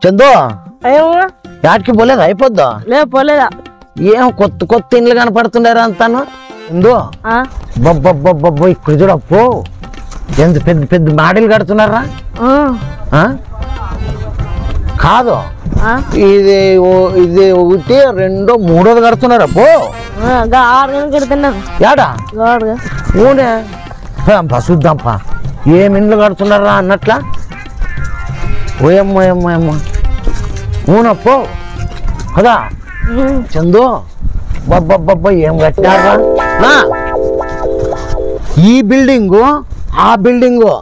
చందు యాటికి పోలేదు అయిపోద్దా లేదు పోలేదా ఏం కొత్త కొత్త ఇండ్లు కనపడుతున్నారా అంతాను చందు బొబ్బొబ్బొబ్బొబ్బో ఇక్కడ చూడప్పు ఎంత పెద్ద పెద్ద మాడీలు కడుతున్నారా కాదు ఇది ఇది ఒకటి రెండో మూడోది కడుతున్నారు అప్పు 6 కడుతున్నారు యాడా ఊనే చూద్దాంపా ఏం ఇండ్లు కడుతున్నారా అన్నట్లా ఓయమ్మ ఏమ్మ ఏమ్మ ఊనప్పు కదా చందు బబ్బబ్బబ్బ ఏం కట్టారా ఈ బిల్డింగు ఆ బిల్డింగు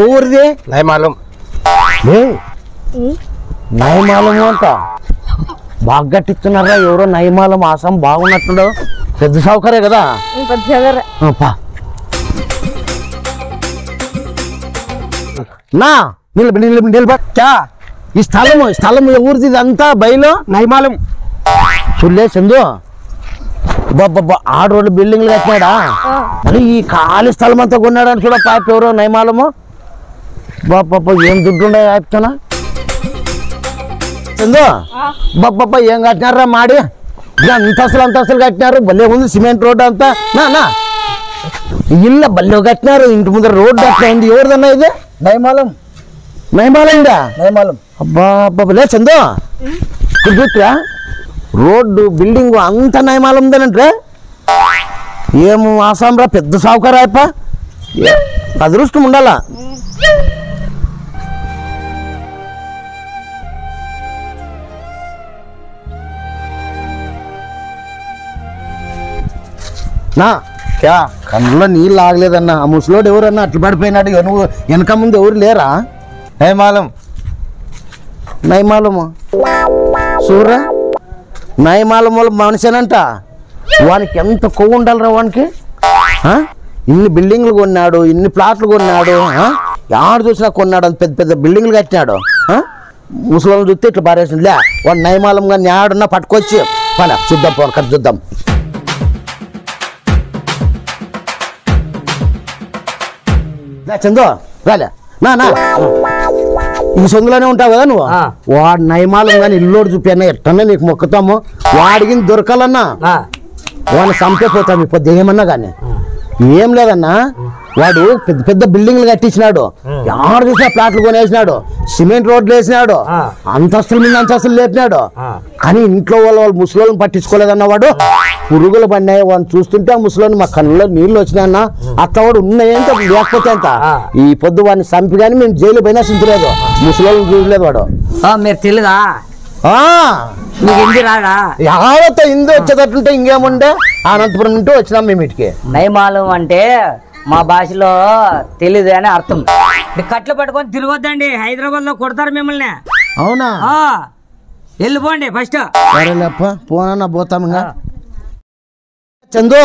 ఎవరిది నయమాలం నయమాలం అంట బాగా కట్టిస్తున్నారా ఎవరో నయమాలం ఆసం బాగున్నట్టు పెద్ద సౌకర్య కదా నా నిలబట్టా ఈ స్థలం ఎవరిది ఇదంతా బయలు నయమాలం చూడలే చందు బాబా 6 రోడ్లు బిల్డింగ్లు కట్టినాడా మరి ఈ ఖాళీ స్థలం అంతా కొన్నాడని చూడ పాప ఎవరో నయమాలము బాబా ఏం దుడ్డు ఉండే ఆపుతానా చందు బాబా ఏం కట్టినారా మాడి అంతస్తులు కట్టినారు భలే ఉంది సిమెంట్ రోడ్డు అంతా నా ఇల్లు భలే కట్టినారు ఇంటి ముందర రోడ్డు అట్లా ఉంది ఎవరిదన్నా ఇది నయమాలం నయమాలం అబ్బా అబ్బా లే చందు ఇక్కడ చూస్తురా రోడ్డు బిల్డింగ్ అంత నయమాలం ఉందనంటే ఏమో ఆసాంరా పెద్ద సావుకారాయప్ప అదృష్టం ఉండాలా నా క్యా కన్నులో నీళ్ళు ఆగలేదన్నా ఆ ముసలోడు ఎవరన్నా అట్లా పడిపోయినాడు నువ్వు వెనక ముందు ఎవరు లేరా నయమాలము చూడరా నయమాలం వల్ల మనిషినంట వానికి ఎంత కొవ్వు ఉండాలిరా వానికి ఇన్ని బిల్డింగ్లు కొన్నాడు ఇన్ని ప్లాట్లు కొన్నాడు ఎవరు చూసినా కొన్నాడు అంత పెద్ద పెద్ద బిల్డింగ్లు కట్టినాడు ముసలోళ్ళు చూస్తే ఇట్లా పారేసింది లే వాడు నయమాలం కానీ ఆడున్నా పట్టుకొచ్చి పని చూద్దాం పోను కట్ చూద్దాం చందు రాలే నా ఈ సొందులోనే ఉంటావు కదా నువ్వు వాడు నయమాలం కానీ ఇల్లోడు చూపాను ఎట్టన్నా నీకు మొక్కుతాము వాడికి దొరకాలన్నా వాడిని చంపేపోతాం ఇప్పుడు ఏమన్నా కానీ ఏం లేదన్నా వాడు పెద్ద పెద్ద బిల్డింగ్లు కట్టించినాడు ఎవరు చూసినా ప్లాట్లు కొనేసినాడు సిమెంట్ రోడ్లు వేసినాడు అంతస్తుల మీద అంతస్తులు లేపినాడు కానీ ఇంట్లో వాళ్ళు ముసలోళ్ళని పట్టించుకోలేదన్న వాడు పురుగులు పడినాయి వాడిని చూస్తుంటే ఆ ముసలోని మా కళ్ళలో నీళ్ళు వచ్చినాయన్న అత్తవాడు ఉన్నాయంత లేకపోతే అంత ఈ పొద్దు వాడిని చంపి కానీ మేము జైలు పోయినా చింతలేదు ముసలోళ్ళని చూడలేదు వాడు మీరు తెలీదా యావత్త ఇందు వచ్చేటట్టుంటే ఇంకేముండే అనంతపురం నుండి వచ్చినాం మేము ఇటుకి నయమాలం అంటే మా భాషలో తెలీదు అని అర్థం కట్లు పట్టుకొని తిరగొద్దండి హైదరాబాద్ లో కొడతారు మిమ్మల్ని అవునా వెళ్ళిపోండి ఫస్ట్ పోనా పోతాం ఇంకా చందు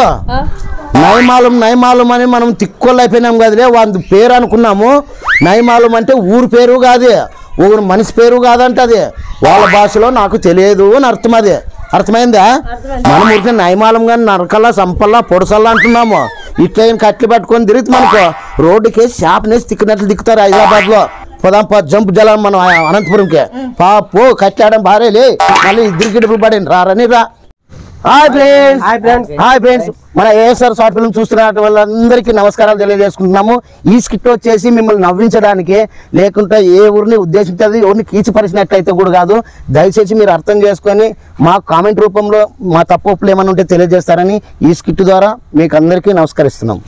నయమాలం అని మనం తిక్కోళ్ళు అయిపోయినాం కదలే వాళ్ళ పేరు అనుకున్నాము నయమాలం అంటే ఊరు పేరు కాదు ఊరు మనిషి పేరు కాదంట అది వాళ్ళ భాషలో నాకు తెలియదు అని అర్థం అది అర్థమైందా మనం ఊరికి నయమాలం కానీ నరకల్లా సంపల్లా పొడసల్లా అంటున్నాము ఇట్లా కట్లు పట్టుకొని తిరిగి మనకు రోడ్డుకి షాప్నేసి తిక్కినట్లు దిక్కుతారు హైదరాబాద్ లో పోదాం జంప్ జలం మనం అనంతపురంకి పో కట్టాడం భార్యలే మళ్ళీ ఇద్దరు గిడుపులు పడింది రారని రా హాయ్ ఫ్రెండ్స్ మన ఏఎస్ఆర్ షార్ట్ ఫిల్మ్ చూస్తున్న వాళ్ళందరికీ నమస్కారాలు తెలియజేసుకుంటున్నాము ఈ స్కిట్ వచ్చేసి మిమ్మల్ని నవ్వించడానికి లేకుంటే ఏ ఊరిని ఉద్దేశించేది ఎవరిని కీచిపరిచినట్లయితే కూడా కాదు దయచేసి మీరు అర్థం చేసుకొని మా కామెంట్ రూపంలో మా తప్పులు ఏమైనా ఉంటే తెలియజేస్తారని ఈ స్కిట్ ద్వారా మీకు అందరికీ నమస్కరిస్తున్నాం